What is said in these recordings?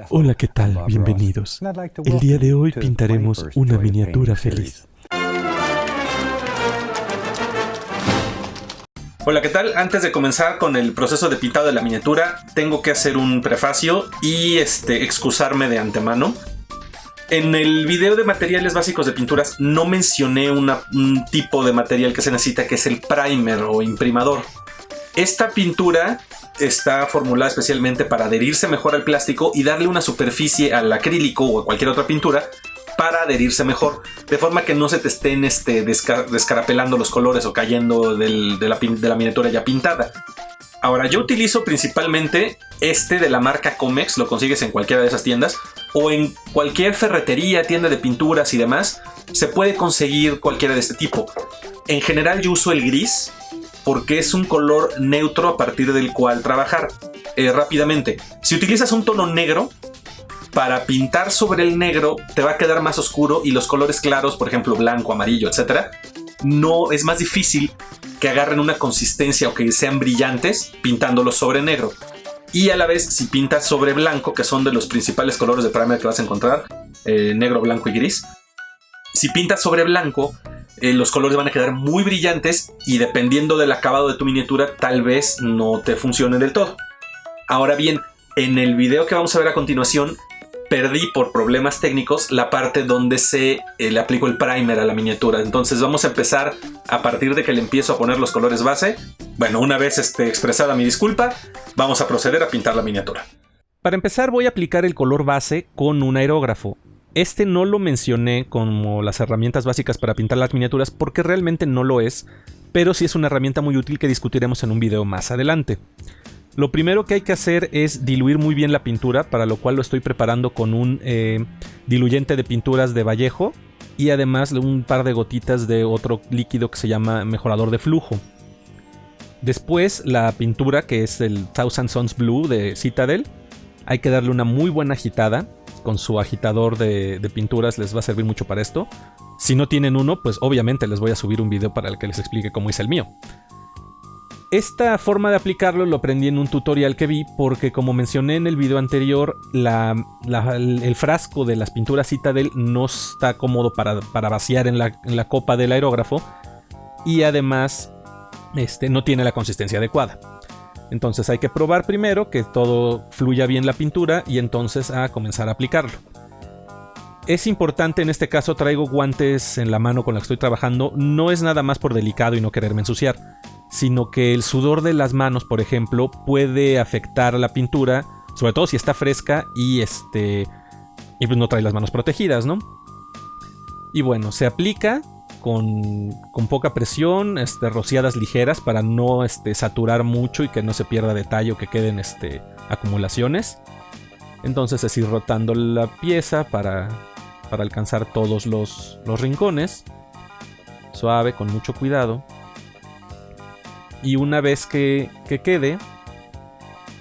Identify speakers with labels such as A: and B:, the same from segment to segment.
A: Hola, ¿qué tal? Bienvenidos. El día de hoy pintaremos una miniatura feliz.
B: Hola, ¿qué tal? Antes de comenzar con el proceso de pintado de la miniatura, tengo que hacer un prefacio y excusarme de antemano. En el video de materiales básicos de pinturas no mencioné un tipo de material que se necesita, que es el primer o imprimador. Esta pintura está formulada especialmente para adherirse mejor al plástico y darle una superficie al acrílico o a cualquier otra pintura para adherirse mejor, de forma que no se te estén descarapelando los colores o cayendo de la miniatura ya pintada. Ahora, yo utilizo principalmente de la marca Comex, lo consigues en cualquiera de esas tiendas o en cualquier ferretería, tienda de pinturas y demás. Se puede conseguir cualquiera de este tipo. En general yo uso el gris porque es un color neutro a partir del cual trabajar. Rápidamente, si utilizas un tono negro, para pintar sobre el negro te va a quedar más oscuro y los colores claros, por ejemplo blanco, amarillo, etc., no es más difícil que agarren una consistencia o que sean brillantes pintándolos sobre negro. Y a la vez, si pintas sobre blanco, que son de los principales colores de primer que vas a encontrar, negro, blanco y gris, si pintas sobre blanco, los colores van a quedar muy brillantes y dependiendo del acabado de tu miniatura tal vez no te funcione del todo. Ahora bien, en el video que vamos a ver a continuación perdí por problemas técnicos la parte donde le aplico el primer a la miniatura. Entonces vamos a empezar a partir de que le empiezo a poner los colores base. Bueno, una vez expresada mi disculpa, vamos a proceder a pintar la miniatura.
A: Para empezar voy a aplicar el color base con un aerógrafo. No lo mencioné como las herramientas básicas para pintar las miniaturas porque realmente no lo es, pero sí es una herramienta muy útil que discutiremos en un video más adelante. Lo primero que hay que hacer es diluir muy bien la pintura, para lo cual lo estoy preparando con un diluyente de pinturas de Vallejo y además un par de gotitas de otro líquido que se llama mejorador de flujo. Después la pintura, que es el Thousand Sons Blue de Citadel, hay que darle una muy buena agitada. Con su agitador de pinturas les va a servir mucho para esto. Si no tienen uno, pues obviamente les voy a subir un video para el que les explique cómo hice el mío. Esta forma de aplicarlo lo aprendí en un tutorial que vi porque, como mencioné en el video anterior, el frasco de las pinturas Citadel no está cómodo para vaciar en la copa del aerógrafo y además no tiene la consistencia adecuada. Entonces hay que probar primero que todo fluya bien la pintura y entonces a comenzar a aplicarlo. Es importante, en este caso traigo guantes en la mano con la que estoy trabajando. No es nada más por delicado y no quererme ensuciar, sino que el sudor de las manos, por ejemplo, puede afectar a la pintura, sobre todo si está fresca y pues no trae las manos protegidas, ¿no? Y bueno, se aplica con poca presión, rociadas ligeras para no saturar mucho y que no se pierda detalle o que queden acumulaciones. Entonces es ir rotando la pieza para alcanzar todos los rincones, suave, con mucho cuidado. Y una vez que quede,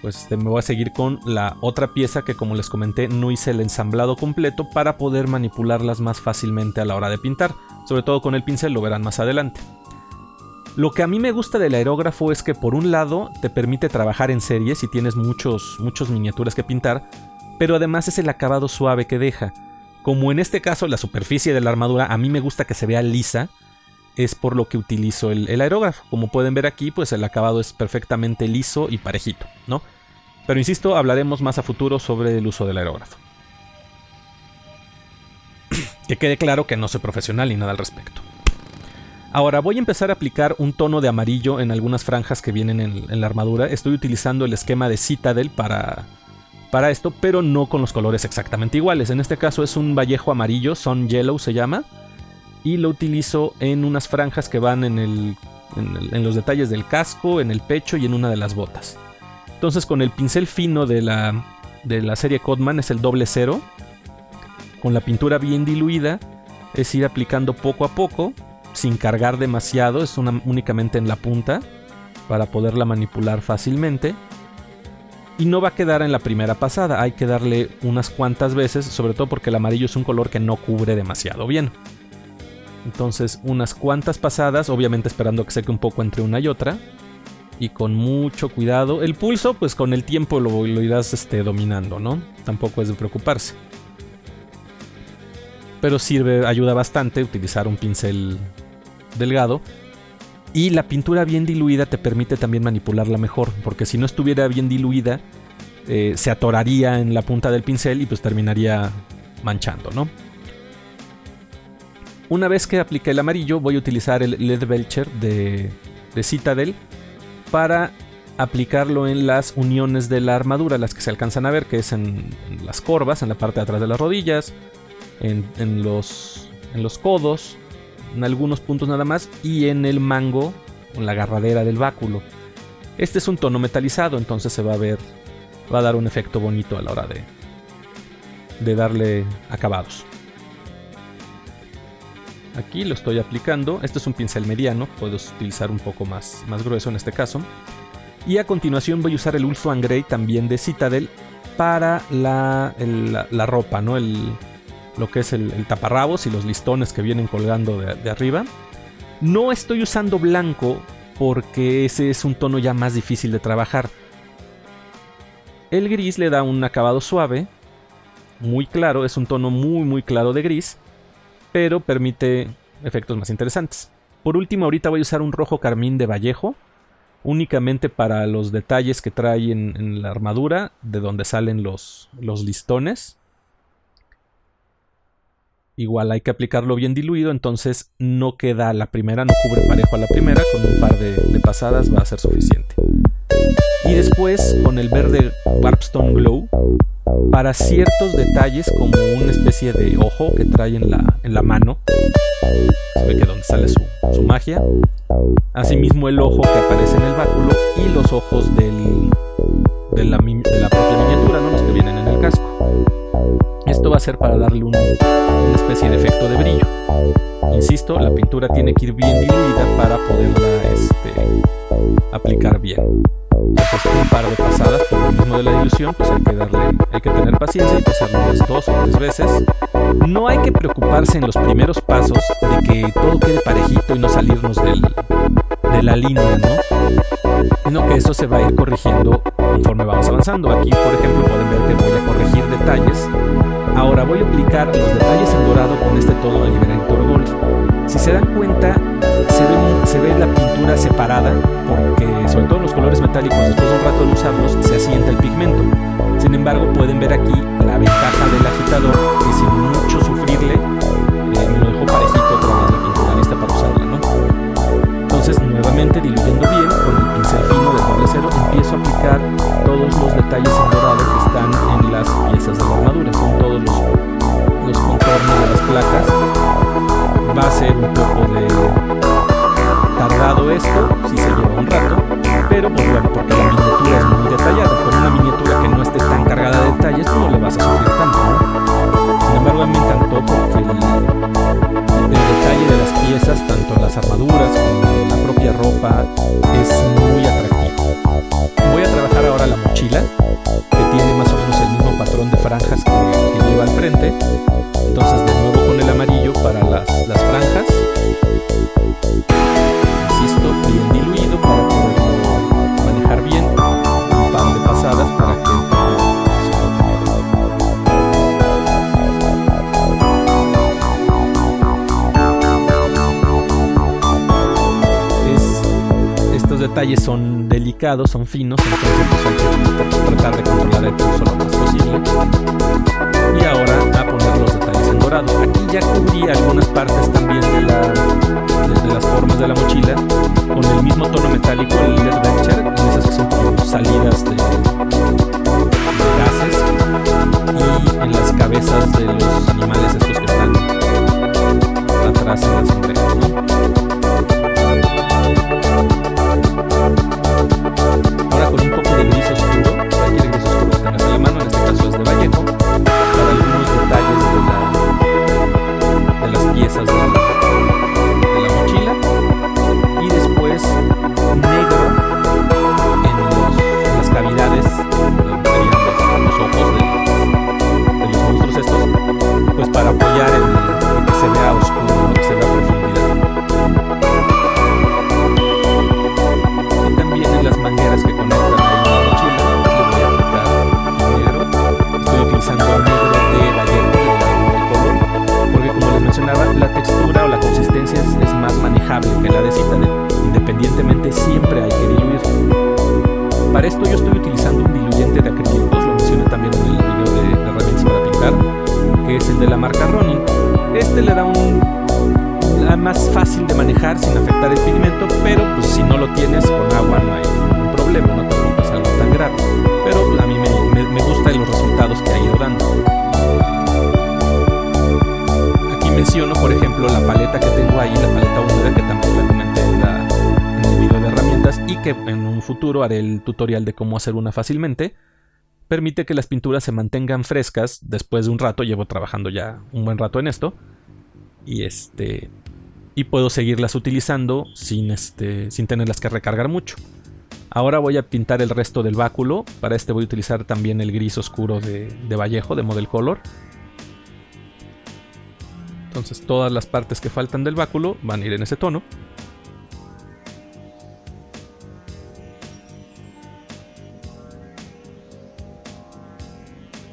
A: pues me voy a seguir con la otra pieza que, como les comenté, no hice el ensamblado completo para poder manipularlas más fácilmente a la hora de pintar. Sobre todo con el pincel, lo verán más adelante. Lo que a mí me gusta del aerógrafo es que, por un lado, te permite trabajar en serie si tienes muchos miniaturas que pintar, pero además es el acabado suave que deja. Como en este caso la superficie de la armadura a mí me gusta que se vea lisa, es por lo que utilizo el aerógrafo. Como pueden ver aquí, pues el acabado es perfectamente liso y parejito, ¿no? Pero insisto, hablaremos más a futuro sobre el uso del aerógrafo. Que quede claro que no soy profesional ni nada al respecto. Ahora voy a empezar a aplicar un tono de amarillo en algunas franjas que vienen en la armadura. Estoy utilizando el esquema de Citadel para esto, pero no con los colores exactamente iguales. En este caso es un Vallejo amarillo, Sun Yellow se llama, y lo utilizo en unas franjas que van en los detalles del casco, en el pecho y en una de las botas. Entonces, con el pincel fino de la serie Codman, es el 00, con la pintura bien diluida, es ir aplicando poco a poco, sin cargar demasiado, es únicamente en la punta, para poderla manipular fácilmente. Y no va a quedar en la primera pasada, hay que darle unas cuantas veces, sobre todo porque el amarillo es un color que no cubre demasiado bien. Entonces unas cuantas pasadas, obviamente esperando que seque un poco entre una y otra, y con mucho cuidado. El pulso, pues con el tiempo lo irás dominando, ¿no? Tampoco es de preocuparse. Pero ayuda bastante utilizar un pincel delgado. Y la pintura bien diluida te permite también manipularla mejor, porque si no estuviera bien diluida, se atoraría en la punta del pincel y pues terminaría manchando, ¿no? Una vez que apliqué el amarillo, voy a utilizar el Leadbelcher de Citadel para aplicarlo en las uniones de la armadura, las que se alcanzan a ver, que es en las corvas, en la parte de atrás de las rodillas, en los codos, en algunos puntos nada más, y en el mango, en la agarradera del báculo. Este es un tono metalizado, entonces se va a ver, va a dar un efecto bonito a la hora de darle acabados. Aquí lo estoy aplicando. Este es un pincel mediano, puedes utilizar un poco más grueso en este caso. Y a continuación voy a usar el Ulthuan Grey también de Citadel para la ropa, ¿no? Lo que es el taparrabos y los listones que vienen colgando de arriba. No estoy usando blanco porque ese es un tono ya más difícil de trabajar. El gris le da un acabado suave, muy claro, es un tono muy claro de gris, pero permite efectos más interesantes. Por último, ahorita voy a usar un rojo carmín de Vallejo, únicamente para los detalles que trae en la armadura, de donde salen los listones. Igual hay que aplicarlo bien diluido, entonces no queda a la primera, no cubre parejo a la primera, con un par de pasadas va a ser suficiente. Y después con el verde Warpstone Glow, para ciertos detalles como una especie de ojo que trae en la mano, se ve que donde sale su magia, asimismo el ojo que aparece en el báculo y los ojos de la propia miniatura, ¿no? Los que vienen en el casco. Esto va a ser para darle una especie de efecto de brillo. Insisto, la pintura tiene que ir bien diluida para poderla aplicar bien. Después de un par de pasadas por lo mismo de la dilución, pues hay que tener paciencia y pasarlo unas 2 o 3 veces. No hay que preocuparse en los primeros pasos de que todo quede parejito y no salirnos de la línea, ¿no? Sino que eso se va a ir corrigiendo conforme vamos avanzando. Aquí, por ejemplo, pueden ver que voy a corregir detalles. Ahora voy a aplicar los detalles en dorado con este tono de Liberator Gold. Si se dan cuenta, se ve la pintura separada, porque sobre todo en los colores metálicos, después de un rato de usarlos, se asienta el pigmento. Sin embargo, pueden ver aquí la ventaja del agitador, que sin mucho sufrirle, me lo dejó parejito otra vez la pintura lista para usarla, ¿no? Entonces, nuevamente diluyendo bien, con el pincel fino del doble cero, empiezo a aplicar todos los detalles en dorado que están en las piezas de la armadura. Son todos los contornos de las placas. Va a ser un poco de tardado esto, si se lleva un rato, pero pues bueno, porque la miniatura es muy detallada. Con una miniatura que no esté tan cargada de detalles, no le vas a sufrir tanto, ¿no? Sin embargo, me encantó porque el detalle de las piezas, tanto las armaduras como la propia ropa, es muy atractivo. Voy a trabajar ahora la mochila, que tiene más o menos el mismo patrón de franjas que lleva al frente. Entonces, de nuevo con el amarillo para las franjas. Insisto, bien diluido para poderlo manejar bien. Un par de pasadas para que estos detalles son delicados, son finos, entonces pues hay que tratar de controlar el pulso lo más posible. Y ahora a poner los detalles en dorado. Aquí ya cubrí algunas partes también de las formas de la mochila con el mismo tono metálico, el Leadbelcher, en esas que son como salidas de gases, y en las cabezas de los animales estos que están atrás en las sombreras, ¿no? Ahora con un poco de gris oscuro, cualquier gris oscuro que tengas a la mano, en este caso es de Vallejo, para algunos detalles de las piezas de la mochila, y después negro en las cavidades donde serían los ojos de los monstruos estos, pues para apoyar el que se vea oscuro, ¿no? Que se vea perfecto. manejable que la de Citadel. Independientemente, siempre hay que diluir. Para esto yo estoy utilizando un diluyente de acrílicos, lo mencioné también en el video de herramientas para pintar, que es el de la marca Ronin. Este le da más fácil de manejar sin afectar el pigmento, pero pues si no lo tienes, con agua no hay ningún problema, no tampoco es algo tan grave. Pero a mí me gustan los resultados que ha ido dando. Aquí menciono, por ejemplo, la paleta que tengo ahí, la paleta húmeda, que también la comenté en el video de herramientas, y que en un futuro haré el tutorial de cómo hacer una fácilmente. Permite que las pinturas se mantengan frescas después de un rato. Llevo trabajando ya un buen rato en esto. Y puedo seguirlas utilizando sin tenerlas que recargar mucho. Ahora voy a pintar el resto del báculo. Para este voy a utilizar también el gris oscuro de Vallejo, de Model Color. Entonces todas las partes que faltan del báculo van a ir en ese tono.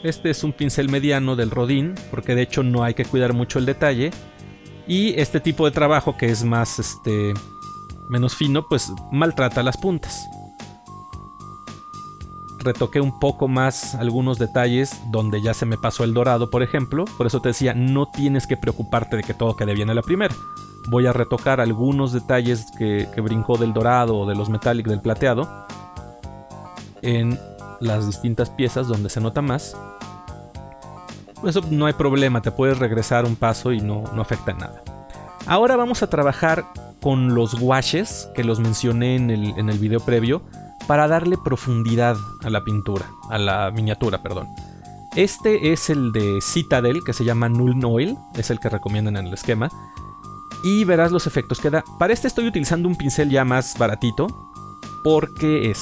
A: Este es un pincel mediano del Rodin, porque de hecho no hay que cuidar mucho el detalle. Y este tipo de trabajo, que es más menos fino, pues maltrata las puntas. Retoqué un poco más algunos detalles donde ya se me pasó el dorado, por ejemplo. Por eso te decía, no tienes que preocuparte de que todo quede bien a la primera. Voy a retocar algunos detalles que brincó del dorado o de los metallic del plateado en las distintas piezas donde se nota más. Eso no hay problema, te puedes regresar un paso y no afecta en nada. Ahora vamos a trabajar con los washes que los mencioné en el video previo, para darle profundidad a la pintura, a la miniatura, perdón. Este es el de Citadel, que se llama Null Oil, es el que recomiendan en el esquema, y verás los efectos que da. Para este estoy utilizando un pincel ya más baratito, porque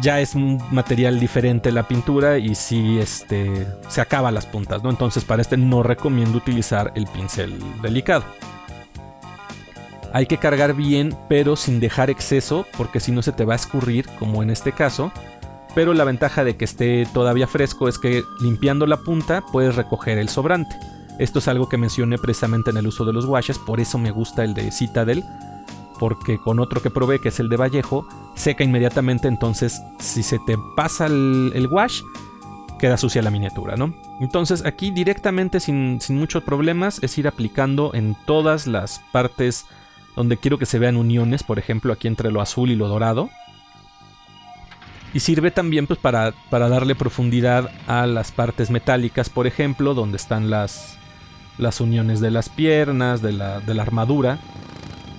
A: ya es un material diferente la pintura y si se acaba las puntas, ¿no? Entonces para este no recomiendo utilizar el pincel delicado. Hay que cargar bien, pero sin dejar exceso, porque si no se te va a escurrir, como en este caso. Pero la ventaja de que esté todavía fresco es que limpiando la punta puedes recoger el sobrante. Esto es algo que mencioné precisamente en el uso de los washes, por eso me gusta el de Citadel, porque con otro que probé, que es el de Vallejo, seca inmediatamente, entonces si se te pasa el wash, queda sucia la miniatura, ¿no? Entonces aquí directamente, sin muchos problemas, es ir aplicando en todas las partes donde quiero que se vean uniones, por ejemplo aquí entre lo azul y lo dorado. Y sirve también pues para darle profundidad a las partes metálicas, por ejemplo, donde están las uniones de las piernas, de la armadura,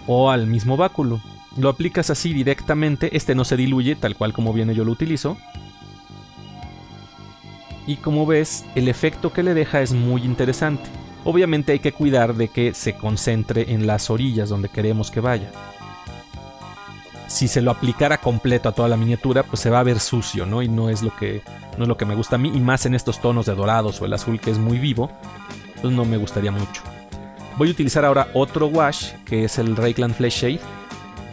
A: o al mismo báculo. Lo aplicas así directamente, no se diluye, tal cual como viene yo lo utilizo. Y como ves, el efecto que le deja es muy interesante. Obviamente hay que cuidar de que se concentre en las orillas donde queremos que vaya. Si se lo aplicara completo a toda la miniatura, pues se va a ver sucio, ¿no? Y no es lo que me gusta a mí, y más en estos tonos de dorados o el azul que es muy vivo, pues no me gustaría mucho. Voy a utilizar ahora otro wash, que es el Reikland Flesh Shade,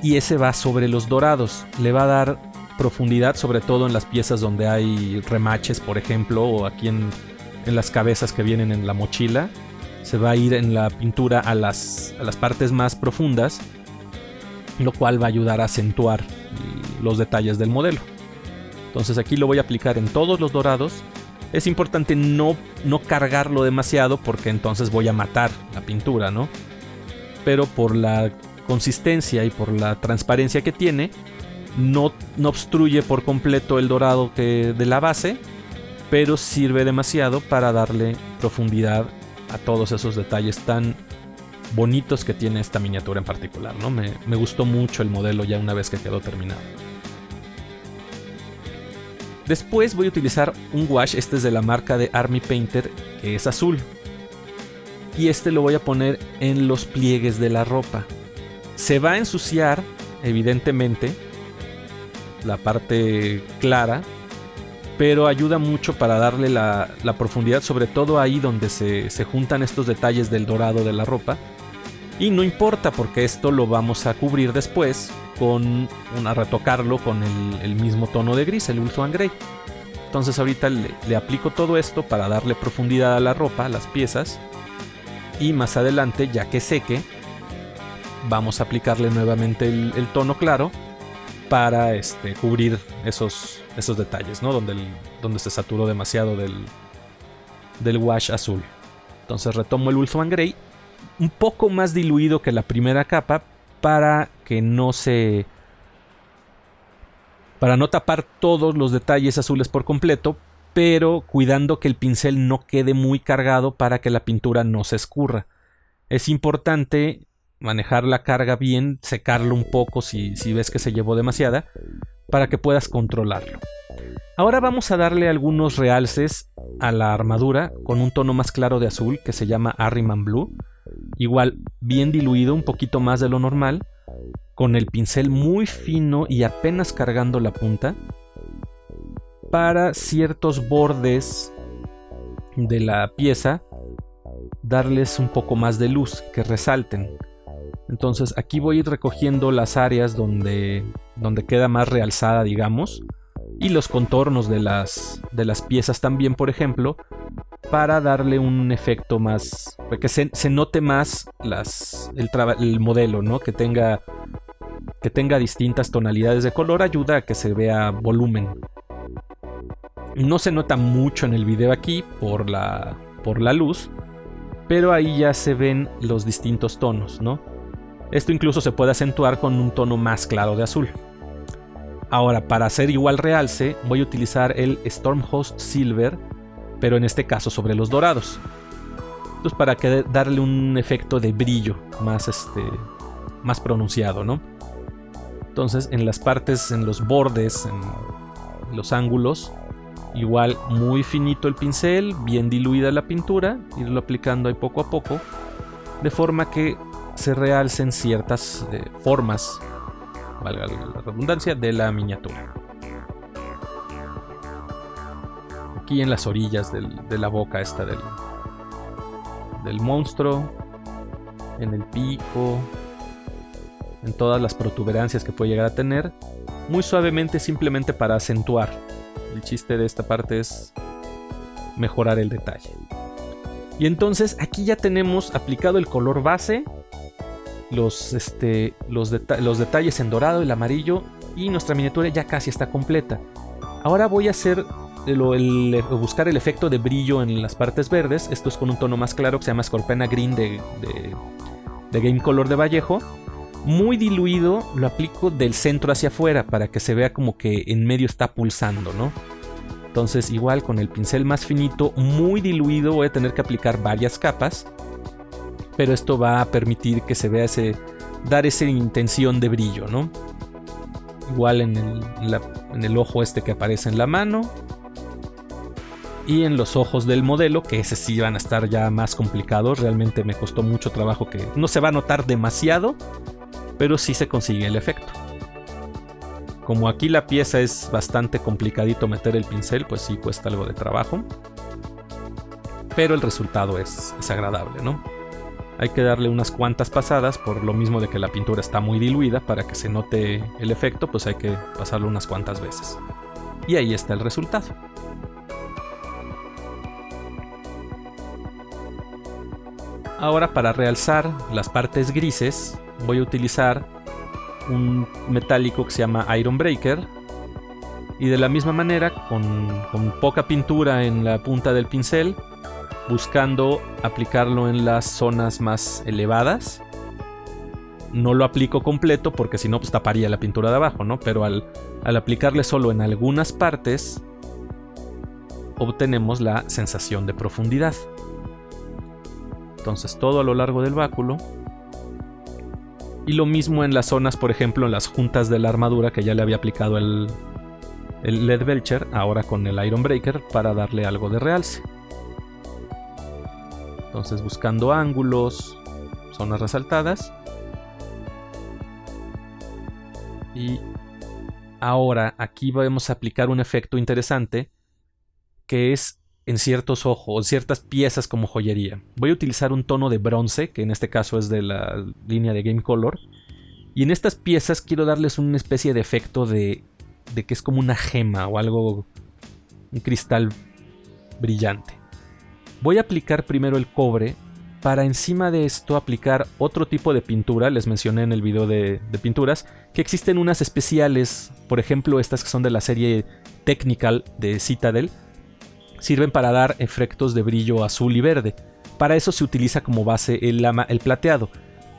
A: y ese va sobre los dorados. Le va a dar profundidad, sobre todo en las piezas donde hay remaches, por ejemplo, o aquí en las cabezas que vienen en la mochila. Se va a ir en la pintura a las partes más profundas, lo cual va a ayudar a acentuar los detalles del modelo. Entonces aquí lo voy a aplicar en todos los dorados. Es importante no cargarlo demasiado, porque entonces voy a matar la pintura, ¿no? Pero por la consistencia y por la transparencia que tiene, no obstruye por completo el dorado de la base, pero sirve demasiado para darle profundidad a todos esos detalles tan bonitos que tiene esta miniatura en particular, ¿no? Me gustó mucho el modelo ya una vez que quedó terminado. Después voy a utilizar un wash, este es de la marca de Army Painter, que es azul. Y lo voy a poner en los pliegues de la ropa. Se va a ensuciar, evidentemente, la parte clara, pero ayuda mucho para darle la profundidad, sobre todo ahí donde se juntan estos detalles del dorado de la ropa. Y no importa, porque esto lo vamos a cubrir después a retocarlo con el mismo tono de gris, el Ulthuan Grey. Entonces ahorita le aplico todo esto para darle profundidad a la ropa, a las piezas. Y más adelante, ya que seque, vamos a aplicarle nuevamente el tono claro para cubrir esos detalles, ¿no? Donde se saturó demasiado del wash azul. Entonces retomo el Ultraman Gray, un poco más diluido que la primera capa para no tapar todos los detalles azules por completo, pero cuidando que el pincel no quede muy cargado para que la pintura no se escurra. Es importante manejar la carga bien, secarlo un poco si ves que se llevó demasiada, para que puedas controlarlo. Ahora vamos a darle algunos realces a la armadura con un tono más claro de azul que se llama Ahriman Blue. Igual bien diluido, un poquito más de lo normal, con el pincel muy fino y apenas cargando la punta, para ciertos bordes de la pieza darles un poco más de luz, que resalten. Entonces aquí voy a ir recogiendo las áreas donde queda más realzada, digamos, y los contornos de las piezas también, por ejemplo, para darle un efecto más, que se note más el modelo, ¿no? Que tenga distintas tonalidades de color, ayuda a que se vea volumen. No se nota mucho en el video aquí por la luz, pero ahí ya se ven los distintos tonos, ¿no? Esto incluso se puede acentuar con un tono más claro de azul. Ahora, para hacer igual realce, voy a utilizar el Stormhost Silver, pero en este caso sobre los dorados. Entonces, para darle un efecto de brillo más pronunciado, ¿no? Entonces, en las partes, en los bordes, en los ángulos, igual muy finito el pincel, bien diluida la pintura, irlo aplicando ahí poco a poco, de forma que se realcen ciertas formas, valga la redundancia, de la miniatura. Aquí en las orillas de la boca esta del monstruo, en el pico, en todas las protuberancias que puede llegar a tener, muy suavemente, simplemente para acentuar. El chiste de esta parte es mejorar el detalle. Y entonces aquí ya tenemos aplicado el color base, los detalles en dorado, el amarillo, y nuestra miniatura ya casi está completa. Ahora voy a hacer buscar el efecto de brillo en las partes verdes. Esto es con un tono más claro que se llama Scorpena Green de Game Color de Vallejo. Muy diluido, lo aplico del centro hacia afuera para que se vea como que en medio está pulsando, ¿no? Entonces igual con el pincel más finito, muy diluido, voy a tener que aplicar varias capas, pero esto va a permitir que se vea dar esa intención de brillo, ¿no? Igual en el ojo que aparece en la mano, y en los ojos del modelo, que ese sí van a estar ya más complicados. Realmente me costó mucho trabajo, que no se va a notar demasiado, pero sí se consigue el efecto. Como aquí la pieza es bastante complicadito meter el pincel, pues sí cuesta algo de trabajo, pero el resultado es agradable, ¿no? Hay que darle unas cuantas pasadas, por lo mismo de que la pintura está muy diluida. Para que se note el efecto, pues hay que pasarlo unas cuantas veces. Y ahí está el resultado. Ahora, para realzar las partes grises, voy a utilizar un metálico que se llama Iron Breaker, y de la misma manera, con poca pintura en la punta del pincel, buscando aplicarlo en las zonas más elevadas. No lo aplico completo porque si no, pues taparía la pintura de abajo, ¿no? Pero al aplicarle solo en algunas partes, obtenemos la sensación de profundidad. Entonces todo a lo largo del báculo. Y lo mismo en las zonas, por ejemplo, en las juntas de la armadura, que ya le había aplicado el Leadbelcher, ahora con el Iron Breaker, para darle algo de realce. Entonces buscando ángulos, zonas resaltadas. Y ahora aquí vamos a aplicar un efecto interesante, que es en ciertos ojos, ciertas piezas como joyería. Voy a utilizar un tono de bronce, que en este caso es de la línea de Game Color. Y en estas piezas quiero darles una especie de efecto de que es como una gema o algo, un cristal brillante. Voy a aplicar primero el cobre para encima de esto aplicar otro tipo de pintura. Les mencioné en el video de pinturas que existen unas especiales, por ejemplo estas que son de la serie Technical de Citadel, sirven para dar efectos de brillo azul y verde. Para eso se utiliza como base el plateado,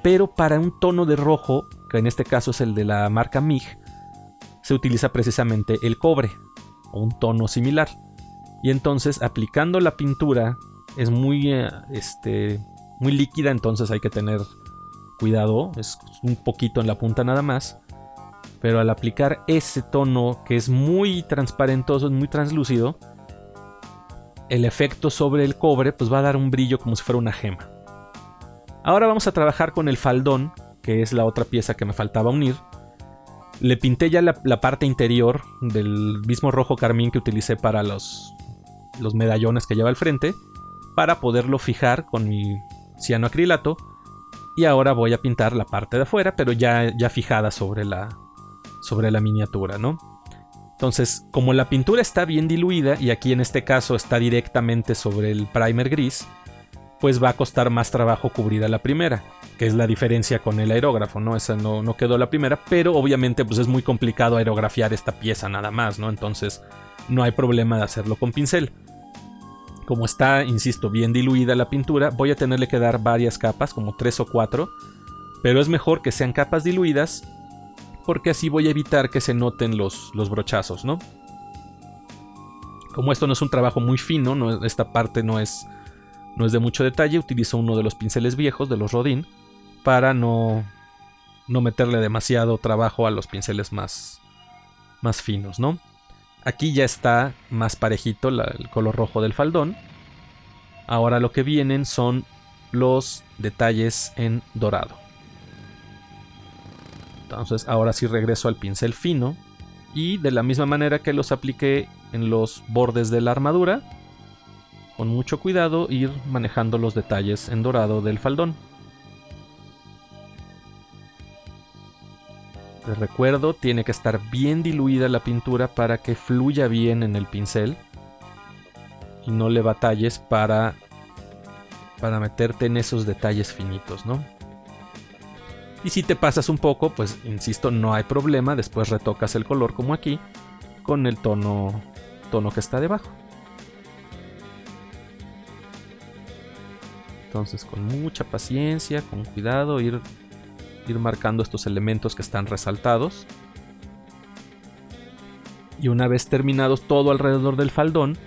A: pero para un tono de rojo, que en este caso es el de la marca MIG, se utiliza precisamente el cobre o un tono similar. Y entonces aplicando la pintura es muy líquida, entonces hay que tener cuidado, es un poquito en la punta nada más. Pero al aplicar ese tono que es muy transparentoso, es muy translúcido, el efecto sobre el cobre pues va a dar un brillo como si fuera una gema. Ahora vamos a trabajar con el faldón, que es la otra pieza que me faltaba unir. Le pinté ya la parte interior del mismo rojo carmín que utilicé para los medallones que lleva al frente, para poderlo fijar con mi cianoacrilato. Y ahora voy a pintar la parte de afuera, pero ya fijada sobre la miniatura, ¿no? Entonces, como la pintura está bien diluida, y aquí en este caso está directamente sobre el primer gris, pues va a costar más trabajo cubrir a la primera, que es la diferencia con el aerógrafo, ¿no? Esa no quedó la primera, pero obviamente pues es muy complicado aerografiar esta pieza nada más, ¿no? Entonces no hay problema de hacerlo con pincel. Como está, insisto, bien diluida la pintura, voy a tenerle que dar varias capas, como 3 o 4, pero es mejor que sean capas diluidas, porque así voy a evitar que se noten los brochazos, ¿no? Como esto no es un trabajo muy fino, esta parte no es de mucho detalle, utilizo uno de los pinceles viejos, de los Rodin, para no meterle demasiado trabajo a los pinceles más finos, ¿no? Aquí ya está más parejito el color rojo del faldón. Ahora lo que vienen son los detalles en dorado. Entonces ahora sí regreso al pincel fino y de la misma manera que los apliqué en los bordes de la armadura, con mucho cuidado ir manejando los detalles en dorado del faldón. Les recuerdo, tiene que estar bien diluida la pintura para que fluya bien en el pincel y no le batalles para meterte en esos detalles finitos, ¿no? Y si te pasas un poco, pues insisto, no hay problema, después retocas el color como aquí, con el tono que está debajo. Entonces con mucha paciencia, con cuidado, ir marcando estos elementos que están resaltados. Y una vez terminados todo alrededor del faldón,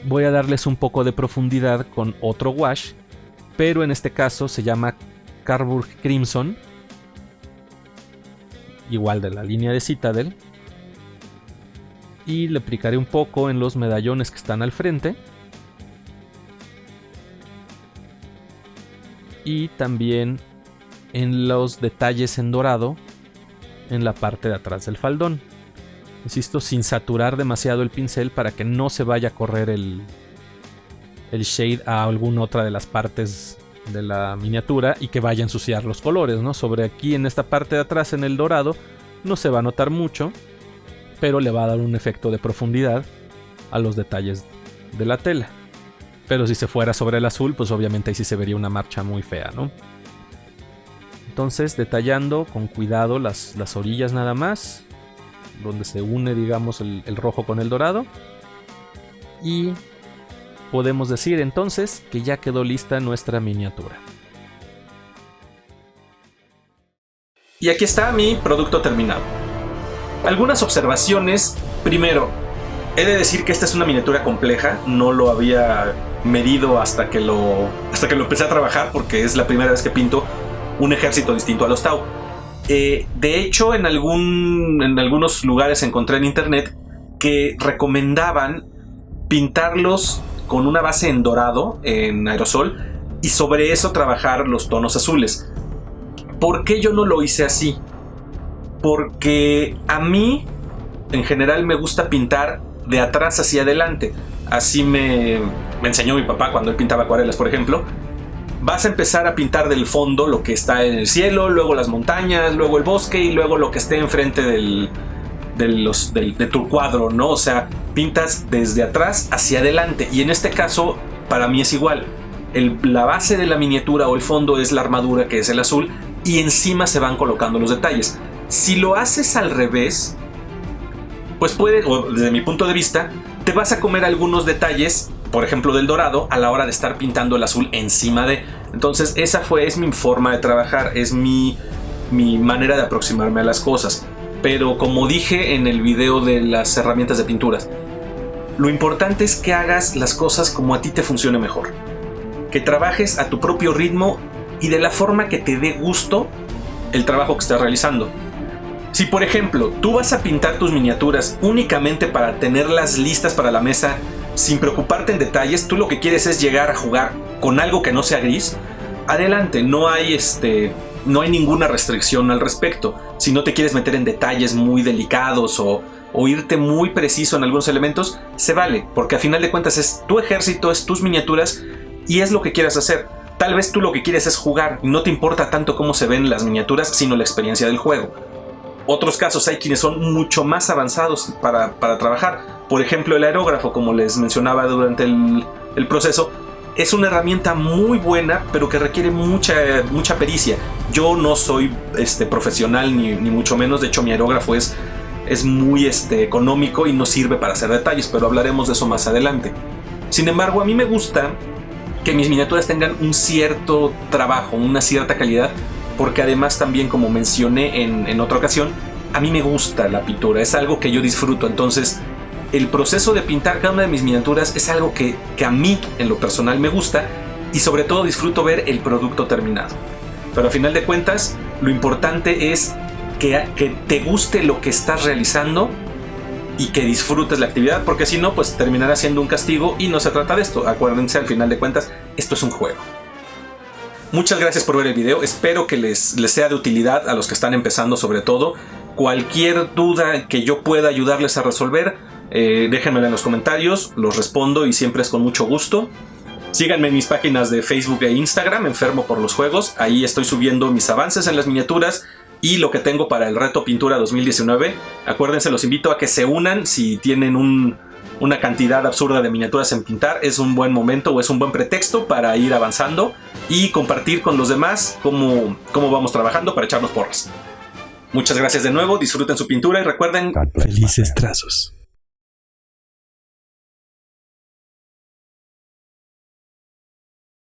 A: voy a darles un poco de profundidad con otro wash, pero en este caso se llama Carburg Crimson, igual de la línea de Citadel, y le aplicaré un poco en los medallones que están al frente y también en los detalles en dorado en la parte de atrás del faldón. Insisto, sin saturar demasiado el pincel para que no se vaya a correr el shade a alguna otra de las partes de la miniatura y que vaya a ensuciar los colores, ¿no? Sobre aquí en esta parte de atrás en el dorado no se va a notar mucho, pero le va a dar un efecto de profundidad a los detalles de la tela. Pero si se fuera sobre el azul, pues obviamente ahí sí se vería una marcha muy fea, ¿no? Entonces detallando con cuidado las orillas nada más, donde se une, digamos, el rojo con el dorado, y podemos decir entonces que ya quedó lista nuestra miniatura.
B: Y aquí está mi producto terminado. Algunas observaciones. Primero, he de decir que esta es una miniatura compleja. No lo había medido hasta que lo empecé a trabajar, porque es la primera vez que pinto un ejército distinto a los Tau. De hecho, en algunos lugares encontré en internet que recomendaban pintarlos con una base en dorado, en aerosol, y sobre eso trabajar los tonos azules. ¿Por qué yo no lo hice así? Porque a mí, en general, me gusta pintar de atrás hacia adelante. Así me enseñó mi papá cuando él pintaba acuarelas, por ejemplo. Vas a empezar a pintar del fondo lo que está en el cielo, luego las montañas, luego el bosque y luego lo que esté enfrente de tu cuadro, ¿no? O sea, pintas desde atrás hacia adelante. Y en este caso, para mí es igual. La base de la miniatura o el fondo es la armadura, que es el azul, y encima se van colocando los detalles. Si lo haces al revés, pues puede, o desde mi punto de vista, te vas a comer algunos detalles, por ejemplo del dorado, a la hora de estar pintando el azul encima de. Entonces es mi forma de trabajar, es mi manera de aproximarme a las cosas. Pero como dije en el video de las herramientas de pinturas, lo importante es que hagas las cosas como a ti te funcione mejor. Que trabajes a tu propio ritmo y de la forma que te dé gusto el trabajo que estés realizando. Si por ejemplo tú vas a pintar tus miniaturas únicamente para tenerlas listas para la mesa sin preocuparte en detalles, tú lo que quieres es llegar a jugar con algo que no sea gris, adelante, no hay ninguna restricción al respecto. Si no te quieres meter en detalles muy delicados o irte muy preciso en algunos elementos, se vale, porque a final de cuentas es tu ejército, es tus miniaturas y es lo que quieras hacer. Tal vez tú lo que quieres es jugar y no te importa tanto cómo se ven las miniaturas, sino la experiencia del juego. Otros casos hay quienes son mucho más avanzados para trabajar. Por ejemplo, el aerógrafo, como les mencionaba durante el proceso, es una herramienta muy buena, pero que requiere mucha pericia. Yo no soy profesional, ni mucho menos. De hecho, mi aerógrafo es muy económico y no sirve para hacer detalles, pero hablaremos de eso más adelante. Sin embargo, a mí me gusta que mis miniaturas tengan un cierto trabajo, una cierta calidad, porque además también, como mencioné en otra ocasión, a mí me gusta la pintura, es algo que yo disfruto. Entonces el proceso de pintar cada una de mis miniaturas es algo que a mí en lo personal me gusta, y sobre todo disfruto ver el producto terminado. Pero a final de cuentas lo importante es que te guste lo que estás realizando y que disfrutes la actividad, porque si no, pues terminará siendo un castigo, y no se trata de esto. Acuérdense, al final de cuentas, esto es un juego. Muchas gracias por ver el video, espero que les sea de utilidad a los que están empezando sobre todo. Cualquier duda que yo pueda ayudarles a resolver, déjenmela en los comentarios, los respondo y siempre es con mucho gusto. Síganme en mis páginas de Facebook e Instagram, Enfermo por los Juegos, ahí estoy subiendo mis avances en las miniaturas y lo que tengo para el reto Pintura 2019. Acuérdense, los invito a que se unan si tienen una cantidad absurda de miniaturas en pintar. Es un buen momento o es un buen pretexto para ir avanzando y compartir con los demás cómo vamos trabajando para echarnos porras. Muchas gracias de nuevo, disfruten su pintura y recuerden,
A: felices trazos.